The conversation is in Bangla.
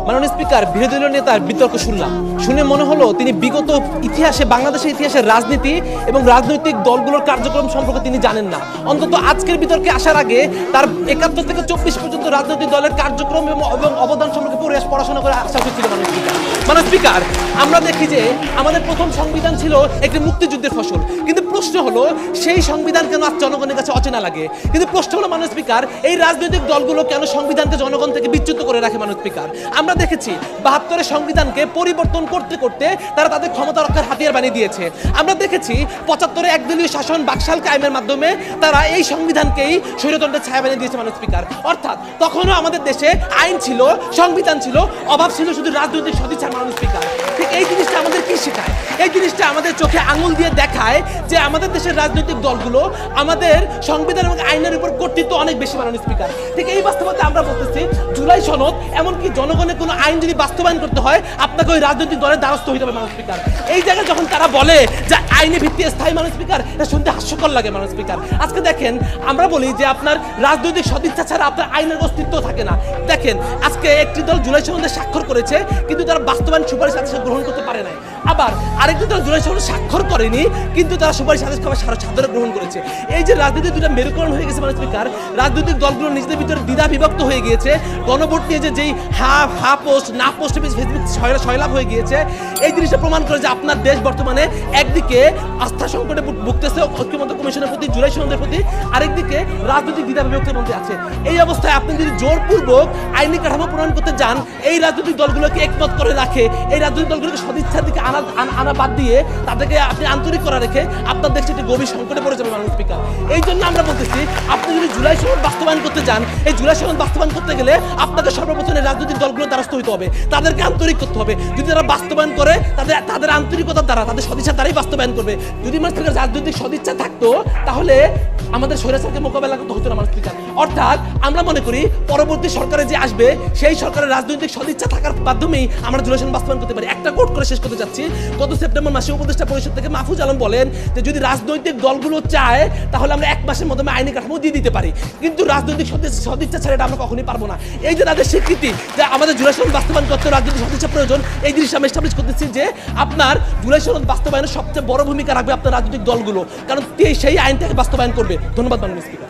মাননীয় স্পিকার, বিরোধী দলীয় নেতার বিতর্ক শুনলাম, শুনে মনে হলো তিনি বিগত ইতিহাসে, বাংলাদেশের ইতিহাসের রাজনীতি এবং রাজনৈতিক দলগুলোর কার্যক্রম সম্পর্কে তিনি জানেন না। অন্তত আজকের বিতর্কে আসার আগে তার 71 থেকে 24 পর্যন্ত রাজনৈতিক দলের কার্যক্রম এবং অবদান সম্পর্কে পড়াশোনা করে আসা উচিত ছিল। মাননীয় স্পিকার, আমরা দেখি যে আমাদের প্রথম সংবিধান ছিল একটি মুক্তিযুদ্ধের ফসল, কিন্তু প্রশ্ন হলো সেই সংবিধান কেন আজ জনগণের কাছে অচেনা লাগে? কিন্তু প্রশ্ন হলো মাননীয় স্পিকার, এই রাজনৈতিক দলগুলো কেন সংবিধানকে জনগণ থেকে বিচ্যুত করে রাখে? মাননীয় স্পিকার, আমরা দেখেছি 72-এর সংবিধানকে পরিবর্তন করতে করতে তারা তাদের ক্ষমতা রক্ষার হাতিয়ার বানিয়ে দিয়েছে। আমরা দেখেছি 75-এ একদলীয় শাসন বাকশাল কায়েমের মাধ্যমে তারা এই সংবিধানকেই স্বৈরতন্ত্রের ছায়া বানিয়ে দিয়েছে। মাননীয় স্পিকার, অর্থাৎ তখনও আমাদের দেশে আইন ছিল, সংবিধান ছিল, অভাব ছিল শুধু রাজনৈতিক সদিচ্ছা। মাননীয় স্পিকার, ঠিক এই জিনিসটা আমাদের কি শেখায়? এই জিনিসটা আমাদের চোখে আঙুল দিয়ে দেখায় যে আমাদের দেশের রাজনৈতিক দলগুলো আমাদের সংবিধান এবং আইনের উপর কর্তৃত্ব অনেক বেশি। মাননীয় স্পিকার, ঠিক এই বাস্তবতা আমরা বলতেছি জুলাই সনদ, এমনকি জনগণের কোনো আইন যদি বাস্তবায়ন করতে হয় আপনাকে ওই রাজনৈতিক দলের দ্বারস্থ হইতে হবে। মাননীয় স্পিকার, এই জায়গায় যখন তারা বলে যে আইনে ভিত্তি স্থায়ী, মাননীয় স্পিকার, এটা শুনতে হাস্যকর লাগে। মাননীয় স্পিকার, আজকে দেখেন আমরা বলি যে আপনার রাজনৈতিক সদিচ্ছা ছাড়া আপনার আইনের অস্তিত্ব থাকে না। দেখেন আজকে একটি দল জুলাই সনদে স্বাক্ষর করেছে কিন্তু তারা বাস্তবায়ন সুপারিশ আদেশ গ্রহণ করতে পারে নাই, আবার আরেকটি দল জুলাই সনদে স্বাক্ষর করেনি কিন্তু তারা সুপারিশ আদেশ সাদরে গ্রহণ করেছে। এই যে রাজনীতির দুটা মেরুকরণ হয়ে গেছে। মাননীয় স্পিকার, রাজনৈতিক দলগুলো নিজেদের ভিতরে দ্বিধা বিভক্ত হয়ে গিয়েছে। গণভোট নিয়ে যেই হা পোস্ট না পোস্টে ফেসবুক সয়লাভ হয়ে গিয়েছে, এই জিনিসটা প্রমাণ করে যে আপনার দেশ বর্তমানে একদিকে আস্থা সংকটে ভুগতেছে ঐক্যমত্য কমিশনের প্রতি, জুলাই সনদের প্রতি, আরেকদিকে রাজনৈতিক দ্বিধা বিভক্তের মধ্যে আছে। এই অবস্থায় আপনি যদি জোরপূর্বক আইনি কাঠামো প্রণয়ন করতে যান, এই রাজনৈতিক দলগুলোকে একমত করে রাখে, এই রাজনৈতিক দলগুলোকে সদিচ্ছার দিকে আনা বাদ দিয়ে তাদেরকে আপনি আন্তরিক করা রেখে আপনার দেশে একটি গভীর সংকটে পড়ে যাবে। মাননীয় স্পিকার, এই জন্য আমরা বলতেছি আপনি যদি জুলাই সনদ বাস্তবায়ন করতে যান, এই জুলাই সনদ বাস্তবায়ন করতে গেলে আপনাকে সর্বপ্রথম রাজনৈতিক দলগুলোর দ্বারস্থ হইতে হবে, তাদেরকে আন্তরিক করতে হবে। যদি তারা বাস্তবায়ন করে তাদের আন্তরিকতার দ্বারা, তাদের সদিচ্ছার দ্বারাই বাস্তবায়ন করবে। যদি মানুষের রাজনৈতিক সদিচ্ছা থাকতো তাহলে আমাদের স্বৈরাচারকে মোকাবেলা করতে হতো না। মাননীয় স্পিকার, অর্থাৎ আমরা মনে করি পরবর্তী সরকারে যে আসবে সেই সরকারের রাজনৈতিক সদিচ্ছা থাকার মাধ্যমেই আমরা জুলাই সনদ বাস্তবায়ন করতে পারি। একটা কোট করে শেষ করতে যাচ্ছি। গত সেপ্টেম্বর মাসে উপদেষ্টা পরিষদ থেকে মাহফুজ আলম বলেন যে যদি রাজনৈতিক দলগুলো চায় তাহলে আমরা 1 মাসের মধ্যে আইনি কাঠামো দিয়ে দিতে পারি, কিন্তু রাজনৈতিক সদিচ্ছা ছাড়া এটা আমরা কখনোই পারবো না। এই যে তাদের স্বীকৃতি যে আমাদের জুলাই সনদ বাস্তবায়ন করতে রাজনৈতিক সদিচ্ছা প্রয়োজন, এই জিনিসটা আমি এস্টাবলিশ করতেছি যে আপনার জুলাই সনদ বাস্তবায়নের সবচেয়ে বড় ভূমিকা রাখবে আপনার রাজনৈতিক দলগুলো, কারণ সেই আইনটাকে বাস্তবায়ন করবে। ধন্যবাদ মাননীয় স্পিকার।